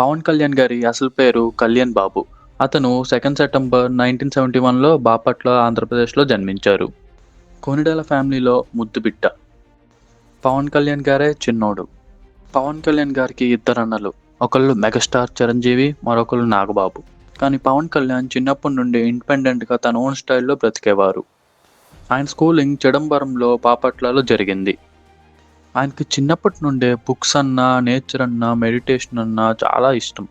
పవన్ కళ్యాణ్ గారి అసలు పేరు కళ్యాణ్ బాబు. అతను 2 సెప్టెంబర్ 1971లో బాపట్ల, ఆంధ్రప్రదేశ్‌లో జన్మించారు. కొణిదెల ఫ్యామిలీలో ముద్దు బిడ్డ. పవన్ కళ్యాణ్ గారే చిన్నోడు. పవన్ కళ్యాణ్ గారికి ఇద్దరన్నలు. ఒకళ్ళు మెగాస్టార్ చిరంజీవి, మరొకళ్ళు నాగబాబు. కానీ పవన్ కళ్యాణ్ చిన్నప్పటి నుండి ఇండిపెండెంట్‌గా తన ఓన్ స్టైల్‌లో బ్రతికేవారు. ఆయన స్కూలింగ్ చిదంబరంలో, బాపట్లలో జరిగింది. ఆయనకి చిన్నప్పటి నుండే బుక్స్ అన్నా, నేచర్ అన్నా, మెడిటేషన్ అన్నా చాలా ఇష్టం.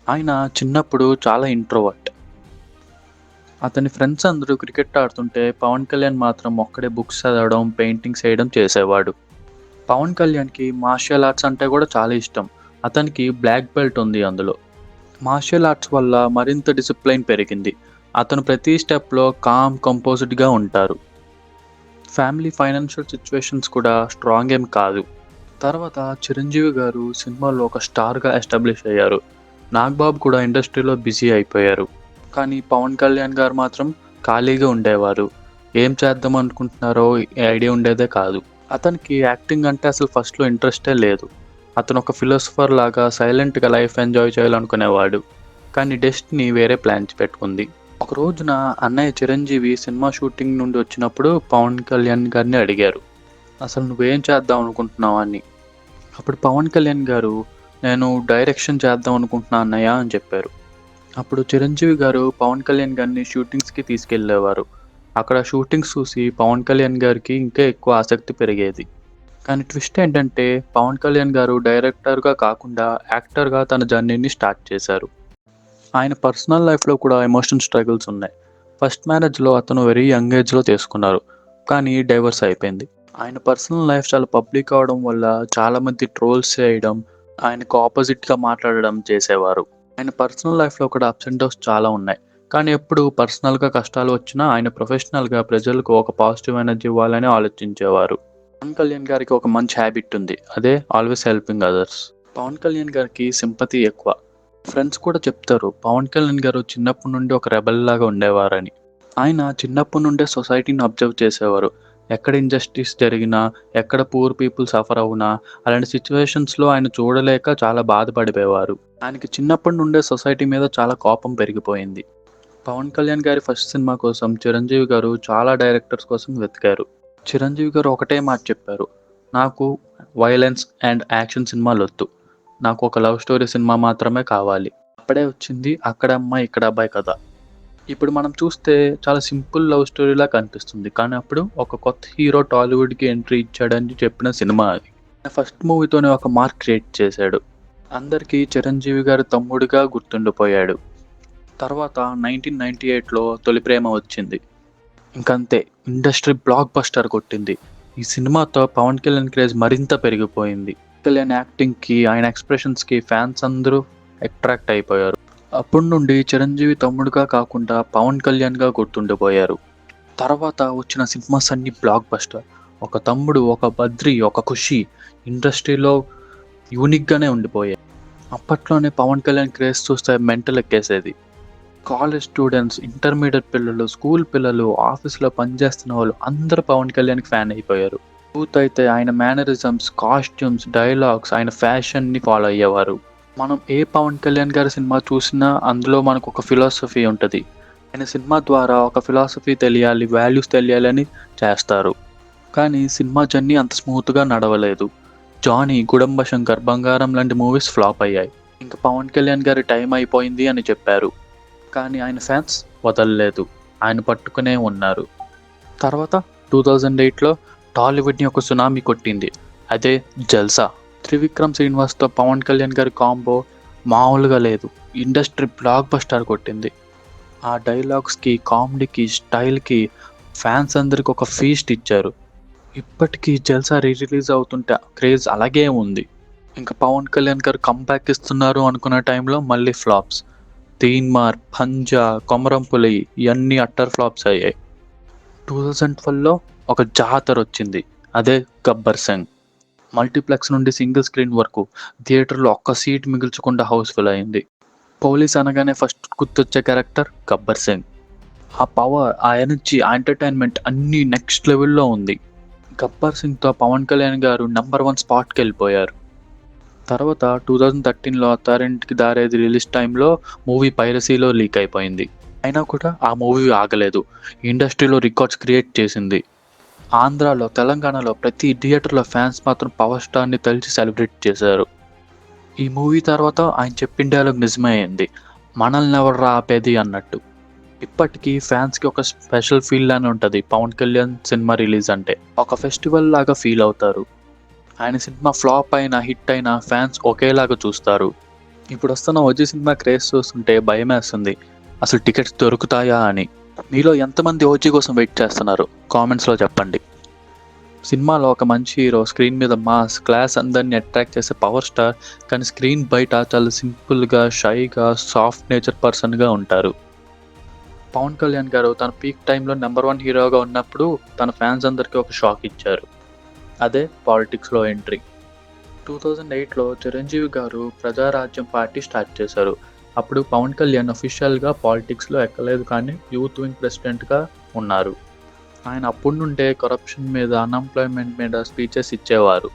ఆయన చిన్నప్పుడు చాలా ఇంట్రోవర్ట్. అతని ఫ్రెండ్స్ అందరూ క్రికెట్ ఆడుతుంటే పవన్ కళ్యాణ్ మాత్రం ఒక్కడే బుక్స్ చదవడం, పెయింటింగ్స్ వేయడం చేసేవాడు. పవన్ కళ్యాణ్‌కి మార్షియల్ ఆర్ట్స్ అంటే కూడా చాలా ఇష్టం. అతనికి బ్లాక్ బెల్ట్ ఉంది అందులో. మార్షియల్ ఆర్ట్స్ వల్ల మరింత డిసిప్లైన్ పెరిగింది. అతను ప్రతి స్టెప్‌లో కామ్, కంపోజ్డ్‌గా ఉంటారు. ఫ్యామిలీ ఫైనాన్షియల్ సిట్యుయేషన్స్ కూడా స్ట్రాంగ్ ఏం కాదు. తర్వాత చిరంజీవి గారు సినిమాలో ఒక స్టార్‌గా ఎస్టాబ్లిష్ అయ్యారు. నాగబాబు కూడా ఇండస్ట్రీలో బిజీ అయిపోయారు. కానీ పవన్ కళ్యాణ్ గారు మాత్రం ఖాళీగా ఉండేవారు. ఏం చేద్దాం అనుకుంటున్నారో ఐడియా ఉండేదే కాదు. అతనికి యాక్టింగ్ అంటే అసలు ఫస్ట్‌లో ఇంట్రెస్టే లేదు. అతను ఒక ఫిలాసఫర్ లాగా సైలెంట్‌గా లైఫ్ ఎంజాయ్ చేయాలనుకునేవాడు. కానీ డెస్టినీ వేరే ప్లాన్స్ పెట్టుకుంది. ఒక రోజున అన్నయ్య చిరంజీవి సినిమా షూటింగ్ నుండి వచ్చినప్పుడు పవన్ కళ్యాణ్ గారిని అడిగారు, అసలు నువ్వేం చేద్దాం అనుకుంటున్నావు అని. అప్పుడు పవన్ కళ్యాణ్ గారు, నేను డైరెక్షన్ చేద్దాం అనుకుంటున్నా అన్నయ్య అని చెప్పారు. అప్పుడు చిరంజీవి గారు పవన్ కళ్యాణ్ గారిని షూటింగ్స్‌కి తీసుకెళ్ళేవారు. అక్కడ షూటింగ్స్ చూసి పవన్ కళ్యాణ్ గారికి ఇంకా ఎక్కువ ఆసక్తి పెరిగేది. కానీ ట్విస్ట్ ఏంటంటే పవన్ కళ్యాణ్ గారు డైరెక్టర్‌గా కాకుండా యాక్టర్‌గా తన జర్నీని స్టార్ట్ చేశారు. ఆయన పర్సనల్ లైఫ్‌లో కూడా ఎమోషనల్ స్ట్రగుల్స్ ఉన్నాయి. ఫస్ట్ మ్యారేజ్‌లో అతను వెరీ యంగ్ ఏజ్‌లో చేసుకున్నారు. కానీ డైవర్స్ అయిపోయింది. ఆయన పర్సనల్ లైఫ్ చాలా పబ్లిక్ అవ్వడం వల్ల చాలామంది ట్రోల్స్ చేయడం, ఆయనకు ఆపోజిట్‌గా మాట్లాడడం చేసేవారు. ఆయన పర్సనల్ లైఫ్‌లో కూడా అప్స్ అండ్ డౌన్స్ చాలా ఉన్నాయి. కానీ ఎప్పుడు పర్సనల్‌గా కష్టాలు వచ్చినా ఆయన ప్రొఫెషనల్‌గా ప్రజలకు ఒక పాజిటివ్ ఎనర్జీ ఇవ్వాలని ఆలోచించేవారు. పవన్ కళ్యాణ్ గారికి ఒక మంచి హ్యాబిట్ ఉంది. అదే always helping others. Pavan Kalyan గారికి సింపతి ఎక్కువ. ఫ్రెండ్స్ కూడా చెప్తారు పవన్ కళ్యాణ్ గారు చిన్నప్పటి నుండి ఒక రెబెల్ లాగా ఉండేవారని. ఆయన చిన్నప్పటి నుండే సొసైటీని అబ్జర్వ్ చేసేవారు. ఎక్కడ ఇంజస్టిస్ జరిగినా, ఎక్కడ పూర్ పీపుల్ సఫర్ అవునా, అలాంటి సిచ్యువేషన్స్‌లో ఆయన చూడలేక చాలా బాధపడిపోయేవారు. ఆయనకి చిన్నప్పటి నుండే సొసైటీ మీద చాలా కోపం పెరిగిపోయింది. పవన్ కళ్యాణ్ గారి ఫస్ట్ సినిమా కోసం చిరంజీవి గారు చాలా డైరెక్టర్స్ కోసం వెతికారు. చిరంజీవి గారు ఒకటే మాట చెప్పారు, నాకు వైలెన్స్ అండ్ యాక్షన్ సినిమాలొద్దు. నాకు ఒక లవ్ స్టోరీ సినిమా మాత్రమే కావాలి. అప్పుడే వచ్చింది 'అక్కడ అమ్మాయి ఇక్కడ అబ్బాయి' కథ. ఇప్పుడు మనం చూస్తే చాలా సింపుల్ లవ్ స్టోరీలా కనిపిస్తుంది. కానీ అప్పుడు ఒక కొత్త హీరో టాలీవుడ్‌కి ఎంట్రీ ఇచ్చాడని చెప్పిన సినిమా అది. ఆయన ఫస్ట్ మూవీతోనే ఒక మార్క్ క్రియేట్ చేశాడు. అందరికీ చిరంజీవి గారి తమ్ముడిగా గుర్తుండిపోయాడు. తర్వాత 1998లో 'తొలి ప్రేమ' వచ్చింది. ఇంకంతే ఇండస్ట్రీ బ్లాక్ బస్టర్ కొట్టింది. ఈ సినిమాతో పవన్ కళ్యాణ్ క్రేజ్ మరింత పెరిగిపోయింది. కళ్యాణ్ యాక్టింగ్‌కి, ఆయన ఎక్స్‌ప్రెషన్స్‌కి ఫ్యాన్స్ అందరూ అట్రాక్ట్ అయిపోయారు. అప్పటి నుండి చిరంజీవి తమ్ముడుగా కాకుండా పవన్ కళ్యాణ్‌గా గుర్తుండిపోయారు. తర్వాత వచ్చిన సినిమాస్ అన్నీ బ్లాక్ బస్టర్. ఒక తమ్ముడు, ఒక బద్రి, ఒక ఖుషి ఇండస్ట్రీలో యూనిక్‌గానే ఉండిపోయాయి. అప్పట్లోనే పవన్ కళ్యాణ్ క్రేజ్ చూస్తే మెంటల్ ఎక్కేసేది. కాలేజ్ స్టూడెంట్స్, ఇంటర్మీడియట్ పిల్లలు, స్కూల్ పిల్లలు, ఆఫీస్‌లో పనిచేస్తున్న వాళ్ళు అందరూ పవన్ కళ్యాణ్‌కి ఫ్యాన్ అయిపోయారు. యూత్ అయితే ఆయన మేనరిజమ్స్, కాస్ట్యూమ్స్, డైలాగ్స్, ఆయన ఫ్యాషన్‌ని ఫాలో అయ్యేవారు. మనం ఏ పవన్ కళ్యాణ్ గారి సినిమా చూసినా అందులో మనకు ఒక ఫిలాసఫీ ఉంటది. ఆయన సినిమా ద్వారా ఒక ఫిలాసఫీ తెలియాలి, వాల్యూస్ తెలియాలని చేస్తారు. కానీ సినిమా జర్నీ అంత స్మూత్‌గా నడవలేదు. 'జానీ', 'గుడంబ శంకర్', 'బంగారం' లాంటి మూవీస్ ఫ్లాప్ అయ్యాయి. ఇంక పవన్ కళ్యాణ్ గారి టైం అయిపోయింది అని చెప్పారు. కానీ ఆయన ఫ్యాన్స్ వదలలేదు. ఆయన పట్టుకునే ఉన్నారు. తర్వాత 2008లో టాలీవుడ్‌ని ఒక సునామీ కొట్టింది. అదే 'జల్సా'. త్రివిక్రమ్ శ్రీనివాస్‌తో పవన్ కళ్యాణ్ గారి కాంబో మామూలుగా లేదు. ఇండస్ట్రీ బ్లాక్ బస్టర్ కొట్టింది. ఆ డైలాగ్స్‌కి, కామెడీకి, స్టైల్‌కి ఫ్యాన్స్ అందరికి ఒక ఫీస్ట్ ఇచ్చారు. ఇప్పటికీ 'జల్సా' రిలీజ్ అవుతుంటే క్రేజ్ అలాగే ఉంది. ఇంకా పవన్ కళ్యాణ్ గారు కమ్‌బ్యాక్ ఇస్తున్నారు అనుకున్న టైంలో మళ్ళీ ఫ్లాప్స్. 'తీన్మార్', 'పంజా', 'కొమరం పులి' ఇయన్నీ అట్టర్ ఫ్లాప్స్ అయ్యాయి. 2012లో ఒక జాతరొచ్చింది. అదే 'గబ్బర్ సింగ్'. మల్టీప్లెక్స్ నుండి సింగిల్ స్క్రీన్ వరకు థియేటర్‌లో ఒక్క సీట్ మిగిల్చకుండా హౌస్‌ఫుల్ అయింది. పోలీస్ అనగానే ఫస్ట్ గుర్తొచ్చే క్యారెక్టర్ 'గబ్బర్ సింగ్'. ఆ పవర్, ఆ ఎనర్జీ, ఆ ఎంటర్‌టైన్‌మెంట్ అన్నీ నెక్స్ట్ లెవెల్‌లో ఉంది. 'గబ్బర్ సింగ్'తో పవన్ కళ్యాణ్ గారు నంబర్ 1 స్పాట్‌కెళ్ళిపోయారు. తర్వాత 2013లో అత్తారింటికి దారేది రిలీజ్ టైంలో మూవీ పైరసీలో లీక్ అయిపోయింది. అయినా కూడా ఆ మూవీ ఆగలేదు. ఇండస్ట్రీలో రికార్డ్స్ క్రియేట్ చేసింది. ఆంధ్రాలో, తెలంగాణలో ప్రతి థియేటర్‌లో ఫ్యాన్స్ మాత్రం పవర్ స్టార్‌ని తలిచి సెలబ్రేట్ చేశారు. ఈ మూవీ తర్వాత ఆయన చెప్పిన డైలాగ్ నిజమే అయింది. మనల్నెవర్రా ఆపేది అన్నట్టు. ఇప్పటికీ ఫ్యాన్స్‌కి ఒక స్పెషల్ ఫీల్ లానే ఉంటది పవన్ కళ్యాణ్ సినిమా రిలీజ్ అంటే. ఒక ఫెస్టివల్ లాగా ఫీల్ అవుతారు. ఆయన సినిమా ఫ్లాప్ అయినా, హిట్ అయినా ఫ్యాన్స్ ఒకేలాగా చూస్తారు. ఇప్పుడొస్తున్న 'ఓజీ' సినిమా క్రేజ్ చూస్తుంటే భయమేస్తుంది. అసలు టికెట్స్ దొరుకుతాయా అని. మీలో ఎంతమంది 'ఓజీ' కోసం వెయిట్ చేస్తున్నారు? కామెంట్స్‌లో చెప్పండి. సినిమాలో ఒక మంచి హీరో స్క్రీన్ మీద మాస్, క్లాస్ అందరిని అట్రాక్ట్ చేసే పవర్ స్టార్. కానీ స్క్రీన్ బయట చాలా సింపుల్‌గా, షైగా, సాఫ్ట్ నేచర్ పర్సన్‌గా ఉంటారు. పవన్ కళ్యాణ్ గారు తన పీక్ టైంలో నంబర్ 1 హీరోగా ఉన్నప్పుడు తన ఫ్యాన్స్ అందరికీ ఒక షాక్ ఇచ్చారు. అదే పాలిటిక్స్‌లో ఎంట్రీ. 2008లో చిరంజీవి గారు ప్రజారాజ్యం పార్టీ స్టార్ట్ చేశారు. అప్పుడు పవన్ కళ్యాణ్ అఫీషియల్‌గా పాలిటిక్స్‌లో ఎక్కలేదు కానీ యూత్ వింగ్ ప్రెసిడెంట్‌గా ఉన్నారు. ఆయన అప్పటి నుండే కరప్షన్ మీద, అన్‌ఎంప్లాయ్‌మెంట్ మీద స్పీచెస్ ఇచ్చేవారు.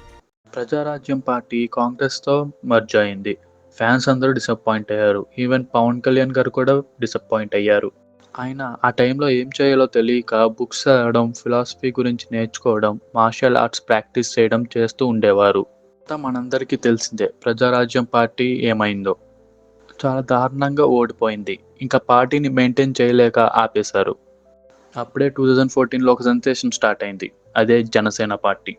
ప్రజారాజ్యం పార్టీ కాంగ్రెస్‌తో మెర్జ్ అయింది. ఫ్యాన్స్ అందరూ డిసప్పాయింట్ అయ్యారు. ఈవెన్ పవన్ కళ్యాణ్ గారు కూడా డిసప్పాయింట్ అయ్యారు. ఆయన ఆ టైంలో ఏం చేయాలో తెలియక బుక్స్ చదవడం, ఫిలాసఫీ గురించి నేర్చుకోవడం, మార్షల్ ఆర్ట్స్ ప్రాక్టీస్ చేయడం చేస్తూ ఉండేవారు. అంతా మనందరికీ తెలిసిందే ప్రజారాజ్యం పార్టీ ఏమైందో. చాలా దారుణంగా ఓడిపోయింది. ఇంకా పార్టీని మెయింటైన్ చేయలేక ఆపేశారు. అప్పుడే 2014లో ఒక సెన్సేషన్ స్టార్ట్ అయింది. అదే జనసేన పార్టీ.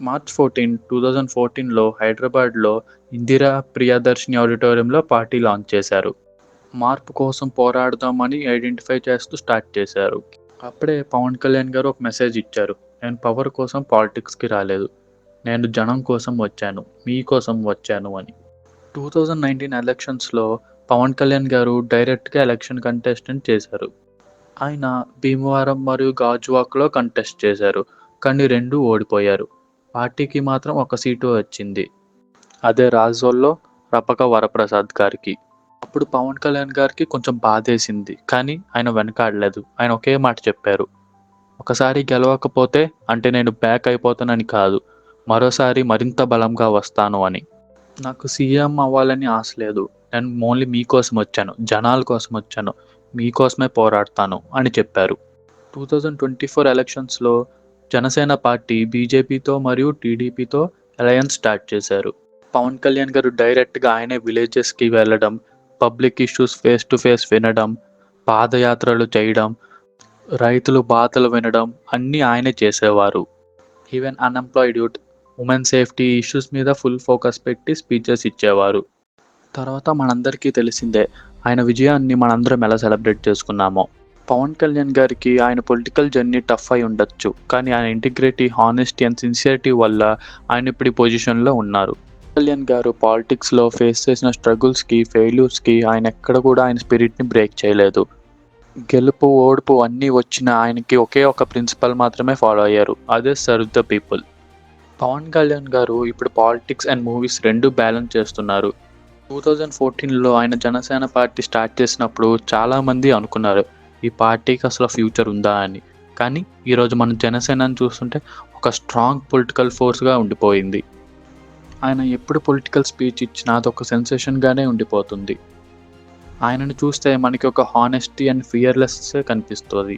మార్చ్ 14, 2014లో హైదరాబాద్‌లో ఇందిరా ప్రియదర్శిని ఆడిటోరియంలో పార్టీ లాంచ్ చేశారు. మార్పు కోసం పోరాడదామని ఐడెంటిఫై చేస్తూ స్టార్ట్ చేశారు. అప్పుడే పవన్ కళ్యాణ్ గారు ఒక మెసేజ్ ఇచ్చారు. నేను పవర్ కోసం పాలిటిక్స్‌కి రాలేదు. నేను జనం కోసం వచ్చాను. మీకోసం వచ్చాను అని. 2019 ఎలక్షన్స్‌లో పవన్ కళ్యాణ్ గారు డైరెక్ట్‌గా ఎలక్షన్ కంటెస్టెంట్ చేశారు. ఆయన భీమవరం మరియు గాజువాకలో కంటెస్ట్ చేశారు. కానీ రెండూ ఓడిపోయారు. పార్టీకి మాత్రం ఒక సీటు వచ్చింది. అదే రాజోల్లో రపక వరప్రసాద్ గారికి. అప్పుడు పవన్ కళ్యాణ్ గారికి కొంచెం బాధేసింది. కానీ ఆయన వెనకాడలేదు. ఆయన ఒకే మాట చెప్పారు. ఒకసారి గెలవకపోతే అంటే నేను బ్యాక్ అయిపోతానని కాదు. మరోసారి మరింత బలంగా వస్తాను అని. నాకు సీఎం అవ్వాలని ఆశ లేదు. నేను ఓన్లీ మీకోసం వచ్చాను. జనాల కోసం వచ్చాను. మీకోసమే పోరాడతాను అని చెప్పారు. 2024 ఎలక్షన్స్‌లో జనసేన పార్టీ బీజేపీతో మరియు టీడీపీతో అలయన్స్ స్టార్ట్ చేశారు. పవన్ కళ్యాణ్ గారు డైరెక్ట్‌గా ఆయనే విలేజెస్‌కి వెళ్ళడం, public issues face to face వినడం, పాదయాత్రలు చేయడం, రైతులు బాధలు వినడం అన్నీ ఆయనే చేసేవారు. Even unemployed youth, women safety issues మీద ఫుల్ ఫోకస్ పెట్టి స్పీచెస్ ఇచ్చేవారు. తర్వాత మనందరికీ తెలిసిందే ఆయన విజయాన్ని మనందరం ఎలా సెలబ్రేట్ చేసుకున్నామో. పవన్ కళ్యాణ్ గారికి ఆయన పొలిటికల్ జర్నీ టఫ్ అయి ఉండొచ్చు. కానీ ఆయన ఇంటిగ్రిటీ, హానెస్టీ అండ్ సిన్సియరిటీ వల్ల ఆయన ఇప్పుడు ఈ పొజిషన్‌లో ఉన్నారు. కళ్యాణ్ గారు పాలిటిక్స్‌లో ఫేస్ చేసిన స్ట్రగుల్స్‌కి, ఫెయిల్యూర్స్‌కి ఆయన ఎక్కడ కూడా ఆయన స్పిరిట్‌ని బ్రేక్ చేయలేదు. గెలుపు, ఓడుపు అన్నీ వచ్చినా ఆయనకి ఒకే ఒక ప్రిన్సిపల్ మాత్రమే ఫాలో అయ్యారు. అదే serve the people. Pavan Kalyan గారు ఇప్పుడు పాలిటిక్స్ అండ్ మూవీస్ 2 బ్యాలెన్స్ చేస్తున్నారు. 2014లో ఆయన జనసేన పార్టీ స్టార్ట్ చేసినప్పుడు చాలామంది అనుకున్నారు. ఈ పార్టీకి అసలు ఫ్యూచర్ ఉందా అని. కానీ ఈరోజు మనం జనసేనని చూస్తుంటే ఒక స్ట్రాంగ్ పొలిటికల్ ఫోర్స్‌గా ఉండిపోయింది. ఆయన ఎప్పుడు పొలిటికల్ స్పీచ్ ఇచ్చినా అదొక సెన్సేషన్‌గానే ఉండిపోతుంది. ఆయనను చూస్తే మనకి ఒక హానెస్టీ అండ్ ఫియర్‌లెస్సే కనిపిస్తది.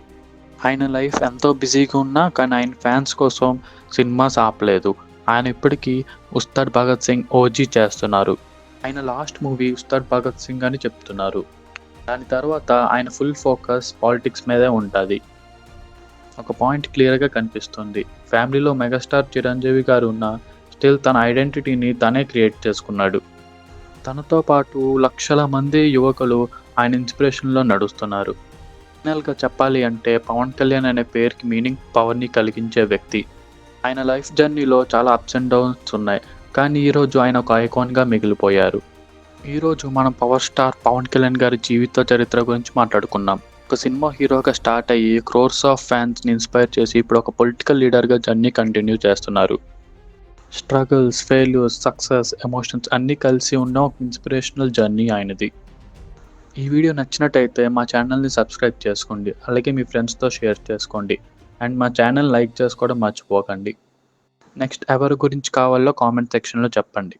ఆయన లైఫ్ ఎంతో బిజీగా ఉన్నా కానీ ఆయన ఫ్యాన్స్ కోసం సినిమాస్ ఆపలేదు. ఆయన ఇప్పటికీ 'ఉస్తాద్ భగత్ సింగ్', 'ఓజీ' చేస్తున్నారు. ఆయన లాస్ట్ మూవీ 'ఉస్తాద్ భగత్ సింగ్' అని చెప్తున్నారు. దాని తర్వాత ఆయన ఫుల్ ఫోకస్ పాలిటిక్స్ మీదే ఉంటది. ఒక పాయింట్ క్లియర్‌గా కనిపిస్తుంది. ఫ్యామిలీలో మెగాస్టార్ చిరంజీవి గారు ఉన్నా స్టిల్ తన ఐడెంటిటీని తనే క్రియేట్ చేసుకున్నాడు. తనతో పాటు లక్షల మంది యువకులు ఆయన ఇన్స్పిరేషన్‌లో నడుస్తున్నారు. ఫైనల్‌గా చెప్పాలి అంటే పవన్ కళ్యాణ్ అనే పేరుకి మీనింగ్, పవర్‌ని కలిగించే వ్యక్తి. ఆయన లైఫ్ జర్నీలో చాలా అప్స్ అండ్ డౌన్స్ ఉన్నాయి. కానీ ఈరోజు ఆయన ఒక ఐకాన్‌గా మిగిలిపోయారు. ఈరోజు మనం పవర్ స్టార్ పవన్ కళ్యాణ్ గారి జీవిత చరిత్ర గురించి మాట్లాడుకున్నాం. ఒక సినిమా హీరోగా స్టార్ట్ అయ్యి క్రోర్స్ ఆఫ్ ఫ్యాన్స్‌ని ఇన్‌స్పైర్ చేసి ఇప్పుడు ఒక పొలిటికల్ లీడర్‌గా జర్నీ కంటిన్యూ చేస్తున్నారు. స్ట్రగుల్స్, ఫెయిల్యూర్స్, సక్సెస్, ఎమోషన్స్ అన్నీ కలిసి ఉన్న ఒక ఇన్స్పిరేషనల్ జర్నీ ఆయనది. ఈ వీడియో నచ్చినట్టయితే మా ఛానల్‌ని సబ్స్క్రైబ్ చేసుకోండి. అలాగే మీ ఫ్రెండ్స్‌తో షేర్ చేసుకోండి. అండ్ మా ఛానల్ లైక్ చేసుకోవడం మర్చిపోకండి. నెక్స్ట్ ఎవరి గురించి కావాలో కామెంట్ సెక్షన్‌లో చెప్పండి.